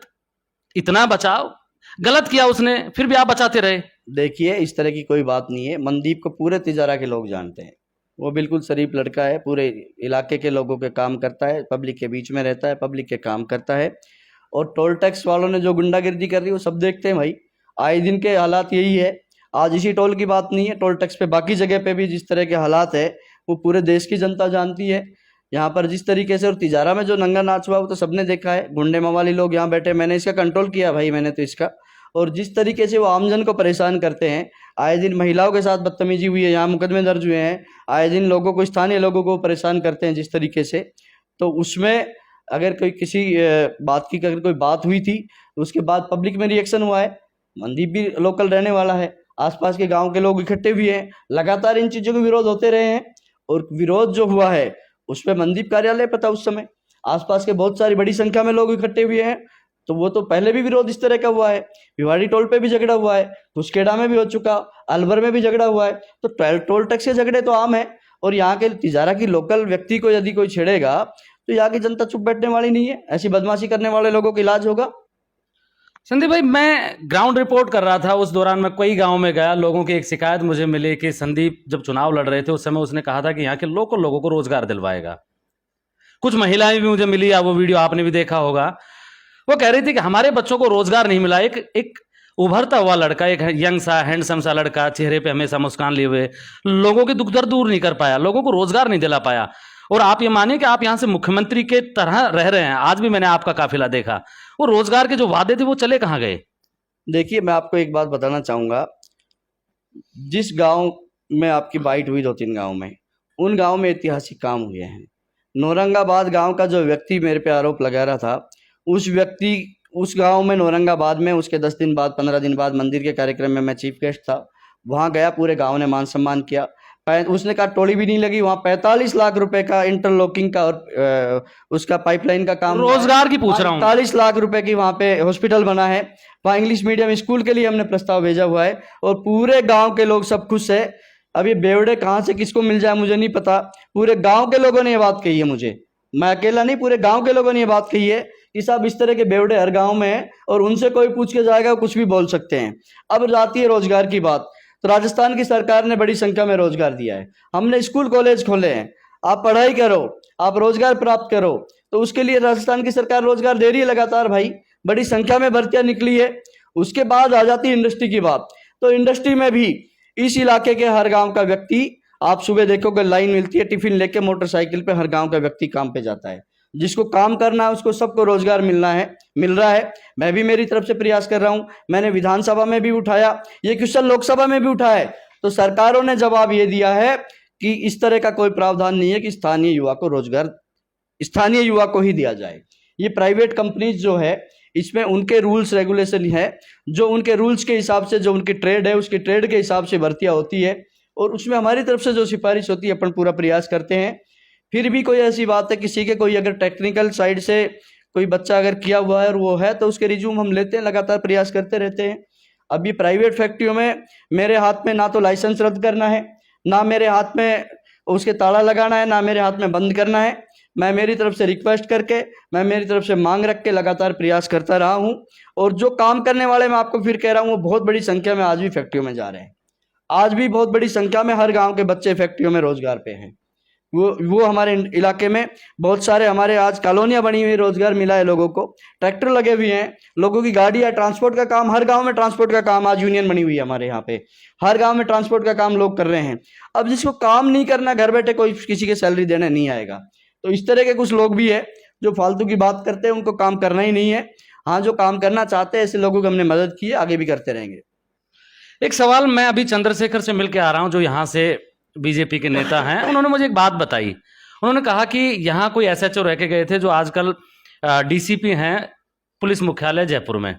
इतना बचाव, गलत किया उसने, फिर भी आप बचाते रहे। देखिए, इस तरह की कोई बात नहीं है। मनदीप को पूरे तिजारा के लोग जानते हैं। वो बिल्कुल शरीफ लड़का है, पूरे इलाके के लोगों के काम करता है, पब्लिक के बीच में रहता है, पब्लिक के काम करता है। और टोल टैक्स वालों ने जो गुंडागिर्दी कर रही है वो सब देखते हैं भाई। आए दिन के हालात यही है। आज इसी टोल की बात नहीं है, टोल टैक्स पे बाकी जगह पे भी जिस तरह के हालात है वो पूरे देश की जनता जानती है। यहाँ पर जिस तरीके से, और तिजारा में जो नंगा नाच हुआ वो तो सबने देखा है। गुंडे मवाली लोग यहाँ बैठे, मैंने इसका कंट्रोल किया भाई, मैंने तो इसका। और जिस तरीके से वो आमजन को परेशान करते हैं, आए दिन महिलाओं के साथ बदतमीजी हुई है, यहाँ मुकदमे दर्ज हुए हैं। आए दिन लोगों को, स्थानीय लोगों को परेशान करते हैं जिस तरीके से, तो उसमें अगर कोई किसी बात की अगर कोई बात हुई थी, उसके बाद पब्लिक में रिएक्शन हुआ है। मनदीप भी लोकल रहने वाला है, आसपास के गांव के लोग इकट्ठे हुए हैं, लगातार इन चीज़ों के विरोध होते रहे हैं। और विरोध जो हुआ है उस पर मनदीप कार्यालय पता, उस समय आसपास के बहुत सारी बड़ी संख्या में लोग इकट्ठे हुए हैं। तो वो तो पहले भी विरोध इस तरह का हुआ है। भिवाड़ी टोल पे भी झगड़ा हुआ है, कुसकेड़ा में भी हो चुका, अलवर में भी झगड़ा हुआ है। तो टोल टैक्स के झगड़े तो आम है। और यहाँ के तिजारा की लोकल व्यक्ति को यदि कोई छेड़ेगा तो यहाँ की जनता चुप बैठने वाली नहीं है। ऐसी बदमाशी करने वाले लोगों का इलाज होगा। संदीप भाई, मैं ग्राउंड रिपोर्ट कर रहा था, उस दौरान मैं कई गांव में गया। लोगों की एक शिकायत मुझे मिली कि संदीप जब चुनाव लड़ रहे थे उस समय उसने कहा था कि यहाँ के लोकल लोगों को रोजगार दिलवाएगा। कुछ महिलाएं भी मुझे मिली, या वो वीडियो आपने भी देखा होगा। वो कह रही थी कि हमारे बच्चों को रोजगार नहीं मिला। एक एक उभरता हुआ लड़का, एक यंग सा हैंडसम सा लड़का, चेहरे पे हमेशा मुस्कान लिए हुए, लोगों के दुख दर्द दूर नहीं कर पाया, लोगों को रोजगार नहीं दिला पाया। और आप ये मानिए कि आप यहाँ से मुख्यमंत्री के तरह रह रहे हैं। आज भी मैंने आपका काफिला देखा। वो रोजगार के जो वादे थे वो चले कहाँ गए? देखिए, मैं आपको एक बात बताना चाहूँगा। जिस गांव में आपकी बाइट हुई 2-3 गांव में, उन गांव में ऐतिहासिक काम हुए हैं। नौरंगाबाद गांव का जो व्यक्ति मेरे पे आरोप लगा रहा था, उस व्यक्ति उस गांव में नौरंगाबाद में उसके 10 दिन बाद 15 दिन बाद मंदिर के कार्यक्रम में मैं चीफ गेस्ट था। वहाँ गया, पूरे गांव ने मान सम्मान किया। उसने कहा टोली भी नहीं लगी वहाँ। 45 लाख रुपए का इंटरलॉकिंग का और उसका पाइपलाइन का काम, रोजगार की पूछ रहा हूँ। 45 लाख रुपए की वहाँ पे हॉस्पिटल बना है। वहाँ इंग्लिश मीडियम स्कूल के लिए हमने प्रस्ताव भेजा हुआ है और पूरे गांव के लोग सब खुश है। अब ये बेवड़े कहाँ से किसको मिल जाए मुझे नहीं पता। पूरे गांव के लोगों ने ये बात कही है मुझे, मैं अकेला नहीं, पूरे गांव के लोगों ने ये बात कही है कि साहब इस तरह के बेवड़े हर गांव में हैं और उनसे कोई पूछ के जाएगा कुछ भी बोल सकते हैं। अब जाती है रोजगार की बात, तो राजस्थान की सरकार ने बड़ी संख्या में रोजगार दिया है। हमने स्कूल कॉलेज खोले हैं, आप पढ़ाई करो, आप रोजगार प्राप्त करो, तो उसके लिए राजस्थान की सरकार रोजगार दे रही है लगातार भाई। बड़ी संख्या में भर्तियां निकली है। उसके बाद आ जाती है इंडस्ट्री की बात, तो इंडस्ट्री में भी इस इलाके के हर गांव का व्यक्ति, आप सुबह देखोगे लाइन मिलती है, टिफिन लेके मोटरसाइकिल पे हर गांव का व्यक्ति काम पे जाता है। जिसको काम करना है उसको सबको रोजगार मिलना है, मिल रहा है। मैं भी मेरी तरफ से प्रयास कर रहा हूं। मैंने विधानसभा में भी उठाया, ये क्वेश्चन लोकसभा में भी उठाया है, तो सरकारों ने जवाब ये दिया है कि इस तरह का कोई प्रावधान नहीं है कि स्थानीय युवा को रोजगार स्थानीय युवा को ही दिया जाए। ये प्राइवेट कंपनीज जो है, इसमें उनके रूल्स रेगुलेशन है, जो उनके रूल्स के हिसाब से, जो उनकी ट्रेड है उसकी ट्रेड के हिसाब से भर्तियां होती है और उसमें हमारी तरफ से जो सिफारिश होती है अपन पूरा प्रयास करते हैं। फिर भी कोई ऐसी बात है किसी के कोई अगर टेक्निकल साइड से कोई बच्चा अगर किया हुआ है और वो है तो उसके रिज्यूम हम लेते हैं, लगातार प्रयास करते रहते हैं। अभी प्राइवेट फैक्ट्रियों में मेरे हाथ में ना तो लाइसेंस रद्द करना है, ना मेरे हाथ में उसके ताला लगाना है, ना मेरे हाथ में बंद करना है। मैं मेरी तरफ से रिक्वेस्ट करके, मैं मेरी तरफ से मांग रख के लगातार प्रयास करता रहा हूं। और जो काम करने वाले, मैं आपको फिर कह रहा हूं, वो बहुत बड़ी संख्या में आज भी फैक्ट्रियों में जा रहे हैं। आज भी बहुत बड़ी संख्या में हर गांव के बच्चे फैक्ट्रियों में रोजगार पे हैं। वो हमारे इलाके में बहुत सारे हमारे आज कॉलोनियां बनी हुई, रोजगार मिला है लोगों को, ट्रैक्टर लगे हुए हैं, लोगों की गाड़ी है, ट्रांसपोर्ट का काम, हर गांव में ट्रांसपोर्ट का काम, आज यूनियन बनी हुई है हमारे यहाँ पे, हर गांव में ट्रांसपोर्ट का काम लोग कर रहे हैं। अब जिसको काम नहीं करना, घर बैठे कोई किसी के सैलरी देने नहीं आएगा। तो इस तरह के कुछ लोग भी है जो फालतू की बात करते हैं, उनको काम करना ही नहीं है। हाँ, जो काम करना चाहते हैं ऐसे लोगों को हमने मदद की है, आगे भी करते रहेंगे। एक सवाल, मैं अभी चंद्रशेखर से मिलकर आ रहा हूं जो यहाँ से बीजेपी के नेता हैं। उन्होंने मुझे एक बात बताई। उन्होंने कहा कि यहाँ कोई एसएचओ रह के गए थे जो आजकल डीसीपी हैं पुलिस मुख्यालय जयपुर में।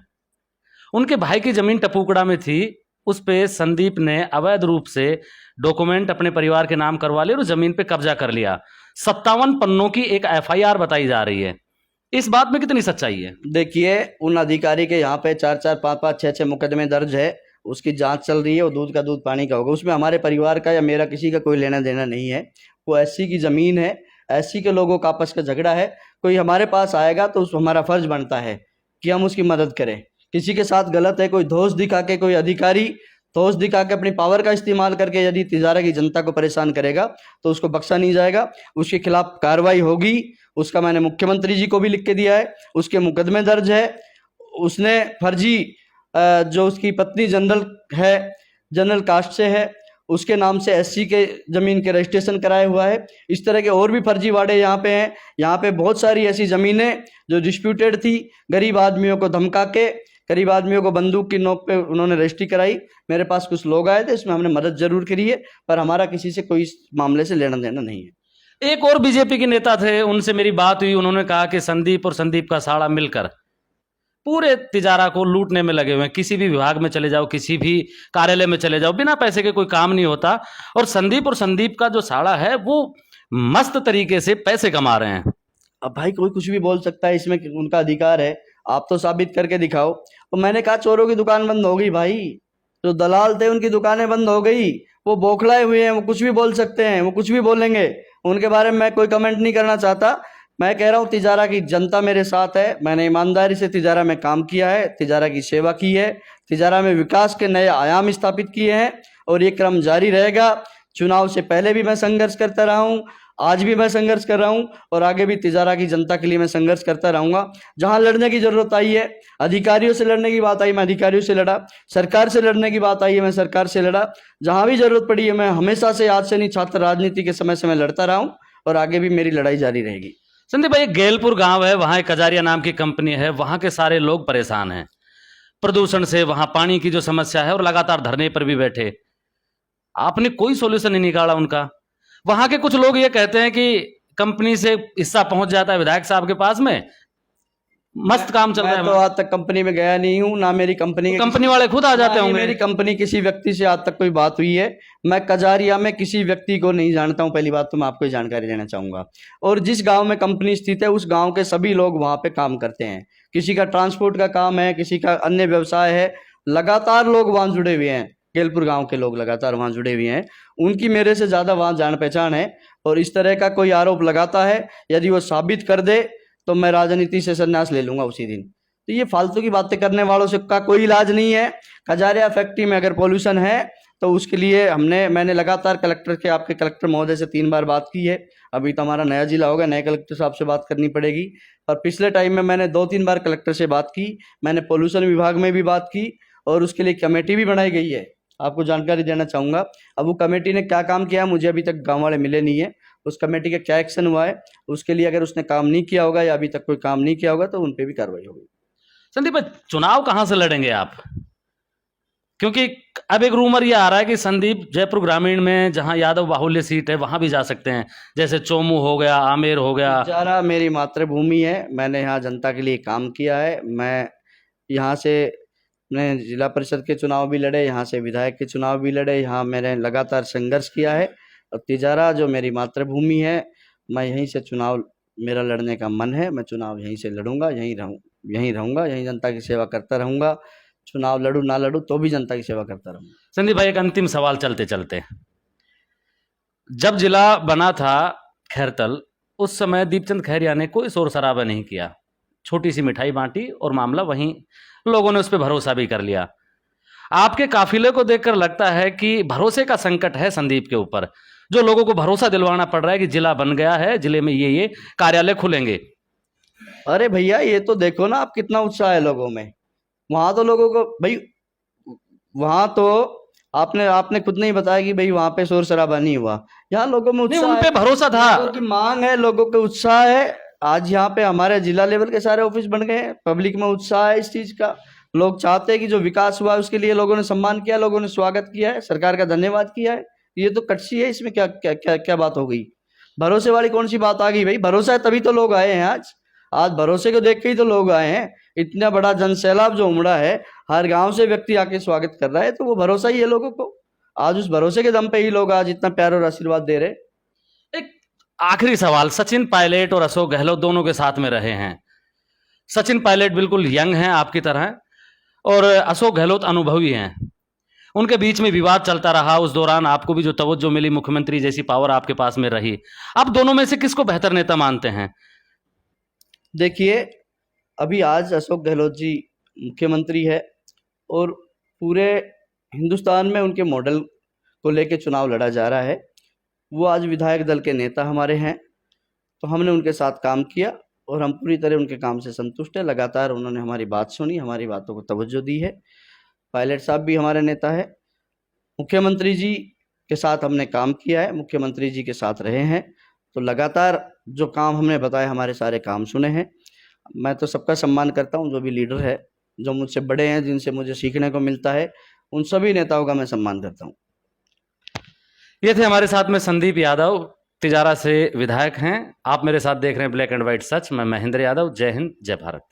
उनके भाई की जमीन टपूकड़ा में थी, उस पे संदीप ने अवैध रूप से डॉक्यूमेंट अपने परिवार के नाम करवा लिए और जमीन पे कब्जा कर लिया। 57 पन्नों की एक एफआईआर बताई जा रही है। इस बात में कितनी सच्चाई है? देखिए, उन अधिकारी के यहाँ पे 4-4, 5-5, 6-6 मुकदमे दर्ज है, उसकी जांच चल रही है। वो दूध का दूध पानी का होगा, उसमें हमारे परिवार का या मेरा किसी का कोई लेना देना नहीं है। वो एससी की ज़मीन है, एससी के लोगों का आपस का झगड़ा है। कोई हमारे पास आएगा तो हमारा फर्ज बनता है कि हम उसकी मदद करें। किसी के साथ गलत है, कोई दोष दिखा के, कोई अधिकारी दोष दिखा के अपनी पावर का इस्तेमाल करके यदि तिजारा की जनता को परेशान करेगा तो उसको बख्शा नहीं जाएगा, उसके खिलाफ कार्रवाई होगी। उसका मैंने मुख्यमंत्री जी को भी लिख के दिया है, उसके मुकदमे दर्ज है। उसने फर्जी जो उसकी पत्नी जनरल कास्ट से है, उसके नाम से एससी के ज़मीन के रजिस्ट्रेशन कराया हुआ है। इस तरह के और भी फर्जीवाड़े यहाँ पे हैं। यहाँ पे बहुत सारी ऐसी ज़मीनें जो डिस्प्यूटेड थी, गरीब आदमियों को धमका के, गरीब आदमियों को बंदूक की नोक पे उन्होंने रजिस्ट्री कराई। मेरे पास कुछ लोग आए थे, इसमें हमने मदद जरूर करी है, पर हमारा किसी से कोई इस मामले से लेना देना नहीं है। एक और बीजेपी के नेता थे, उनसे मेरी बात हुई। उन्होंने कहा कि संदीप और संदीप का साड़ा मिलकर पूरे तिजारा को लूटने में लगे हुए हैं। किसी भी विभाग में चले जाओ, किसी भी कार्यालय में चले जाओ, बिना पैसे के कोई काम नहीं होता। और संदीप का जो साड़ा है वो मस्त तरीके से पैसे कमा रहे हैं। अब भाई कोई कुछ भी बोल सकता है, इसमें उनका अधिकार है, आप तो साबित करके दिखाओ। तो मैंने कहा चोरों की दुकान बंद हो गई भाई, जो दलाल थे उनकी दुकानें बंद हो गई। वो बौखलाए हुए हैं, वो कुछ भी बोल सकते हैं, वो कुछ भी बोलेंगे। उनके बारे में मैं कोई कमेंट नहीं करना चाहता। मैं कह रहा हूँ तिजारा की जनता मेरे साथ है। मैंने ईमानदारी से तिजारा में काम किया है, तिजारा की सेवा की है, तिजारा में विकास के नए आयाम स्थापित किए हैं और ये क्रम जारी रहेगा। चुनाव से पहले भी मैं संघर्ष करता रहा हूँ, आज भी मैं संघर्ष कर रहा हूँ और आगे भी तिजारा की जनता के लिए मैं संघर्ष करता रहूँगा। जहाँ लड़ने की जरूरत आई है, अधिकारियों से लड़ने की बात आई, मैं अधिकारियों से लड़ा, सरकार से लड़ने की बात आई है, मैं सरकार से लड़ा। जहाँ भी जरूरत पड़ी है, मैं हमेशा से, आज से नहीं, छात्र राजनीति के समय से मैं लड़ता रहा हूँ और आगे भी मेरी लड़ाई जारी रहेगी। संदीप भाई, गेलपुर गांव है, वहां एक कजारिया नाम की कंपनी है, वहां के सारे लोग परेशान हैं प्रदूषण से, वहां पानी की जो समस्या है और लगातार धरने पर भी बैठे। आपने कोई सोल्यूशन नहीं निकाला उनका। वहां के कुछ लोग ये कहते हैं कि कंपनी से हिस्सा पहुंच जाता है विधायक साहब के पास में, मस्त काम चल रहा है। मैं तो आज तक कंपनी में गया नहीं हूँ, ना मेरी कंपनी वाले खुद आ जाते होंगे। मेरी कंपनी किसी व्यक्ति से आज तक कोई बात हुई है। मैं कजारिया में किसी व्यक्ति को नहीं जानता हूँ, पहली बात तो मैं आपको जानकारी देना चाहूंगा। और जिस गांव में कंपनी स्थित है, उस गांव के सभी लोग वहां पे काम करते हैं। किसी का ट्रांसपोर्ट का काम है, किसी का अन्य व्यवसाय है, लगातार लोग वहां जुड़े हुए हैं। गेलपुर गांव के लोग लगातार वहां जुड़े हुए हैं, उनकी मेरे से ज्यादा वहां जान पहचान है। और इस तरह का कोई आरोप लगाता है, यदि वो साबित कर दे तो मैं राजनीति से संन्यास ले लूंगा उसी दिन। तो ये फालतू की बातें करने वालों से का कोई इलाज नहीं है। कजारिया फैक्ट्री में अगर पॉल्यूशन है तो उसके लिए मैंने लगातार आपके कलेक्टर महोदय से 3 बार बात की है। अभी तो हमारा नया जिला होगा, नए कलेक्टर साहब से बात करनी पड़ेगी। और पिछले टाइम में मैंने 2-3 बार कलेक्टर से बात की, मैंने पॉल्यूशन विभाग में भी बात की और उसके लिए कमेटी भी बनाई गई है। आपको जानकारी देना चाहूँगा। अब वो कमेटी ने क्या काम किया मुझे अभी तक गाँव वाले मिले नहीं है। उस कमेटी का क्या एक्शन हुआ है, उसके लिए अगर उसने काम नहीं किया होगा या अभी तक कोई काम नहीं किया होगा तो उन पे भी कार्रवाई होगी। संदीप भाई, चुनाव कहां से लड़ेंगे आप? क्योंकि अब एक रूमर ये आ रहा है कि संदीप जयपुर ग्रामीण में जहां यादव बाहुल्य सीट है वहां भी जा सकते हैं, जैसे चोमू हो गया, आमेर हो गया। तिजारा मेरी मातृभूमि है, मैंने यहाँ जनता के लिए काम किया है। मैं यहाँ से मैंने जिला परिषद के चुनाव भी लड़े, यहाँ से विधायक के चुनाव भी लड़े, यहाँ मैंने लगातार संघर्ष किया है। और तिजारा जो मेरी मातृभूमि है, मैं यहीं से चुनाव, मेरा लड़ने का मन है, मैं चुनाव यहीं से लड़ूंगा, यहीं रहूंगा, यहीं जनता की सेवा करता रहूंगा। चुनाव लड़ूं ना लड़ूं तो भी जनता की सेवा करता रहूंगा। संदीप भाई, एक अंतिम सवाल चलते चलते, जब जिला बना था खैरतल, उस समय दीपचंद खैरिया ने कोई शोर शराबा नहीं किया, छोटी सी मिठाई बांटी और मामला वहीं, लोगों ने उस पर भरोसा भी कर लिया। आपके काफिले को देखकर लगता है कि भरोसे का संकट है संदीप के ऊपर, जो लोगों को भरोसा दिलवाना पड़ रहा है कि जिला बन गया है, जिले में ये कार्यालय खुलेंगे। अरे भैया, ये तो देखो ना आप, कितना उत्साह है लोगों में। वहां तो लोगों को भाई, वहां तो आपने खुद नहीं बताया कि भाई वहां पे शोर शराबा नहीं हुआ। यहाँ लोगों में उत्साह, उन पे भरोसा था, लोगों की मांग है, लोगों के उत्साह है। आज यहाँ पे हमारे जिला लेवल के सारे ऑफिस बन गए हैं, पब्लिक में उत्साह है इस चीज का। लोग चाहते हैं कि जो विकास हुआ है उसके लिए लोगों ने सम्मान किया, लोगों ने स्वागत किया है, सरकार का धन्यवाद किया है। ये तो कटसी है, इसमें क्या क्या क्या क्या बात हो गई? भरोसे वाली कौन सी बात आ गई भाई? भरोसा है तभी तो लोग आए हैं आज भरोसे को देख के ही तो लोग आए हैं। इतना बड़ा जनसैलाब जो उमड़ा है, हर गांव से व्यक्ति आके स्वागत कर रहा है, तो वो भरोसा ही है लोगों को। आज उस भरोसे के दम पे ही लोग आज इतना प्यार और आशीर्वाद दे रहे। एक आखिरी सवाल, सचिन पायलट और अशोक गहलोत दोनों के साथ में रहे हैं। सचिन पायलट बिल्कुल यंग हैं आपकी तरह, और अशोक गहलोत अनुभवी हैं। उनके बीच में विवाद चलता रहा, उस दौरान आपको भी जो तवज्जो मिली, मुख्यमंत्री जैसी पावर आपके पास में रही। आप दोनों में से किसको बेहतर नेता मानते हैं? देखिए, अभी आज अशोक गहलोत जी मुख्यमंत्री है और पूरे हिंदुस्तान में उनके मॉडल को लेकर चुनाव लड़ा जा रहा है। वो आज विधायक दल के नेता हमारे हैं, तो हमने उनके साथ काम किया और हम पूरी तरह उनके काम से संतुष्ट हैं। लगातार उन्होंने हमारी बात सुनी, हमारी बातों को तवज्जो दी है। पायलट साहब भी हमारे नेता है। मुख्यमंत्री जी के साथ हमने काम किया है, मुख्यमंत्री जी के साथ रहे हैं, तो लगातार जो काम हमने बताए, हमारे सारे काम सुने हैं। मैं तो सबका सम्मान करता हूं, जो भी लीडर है, जो मुझसे बड़े हैं, जिनसे मुझे सीखने को मिलता है, उन सभी नेताओं का मैं सम्मान करता हूं। ये थे हमारे साथ में संदीप यादव, तिजारा से विधायक हैं। आप मेरे साथ देख रहे हैं ब्लैक एंड व्हाइट सच। मैं महेंद्र यादव। जय हिंद, जय भारत।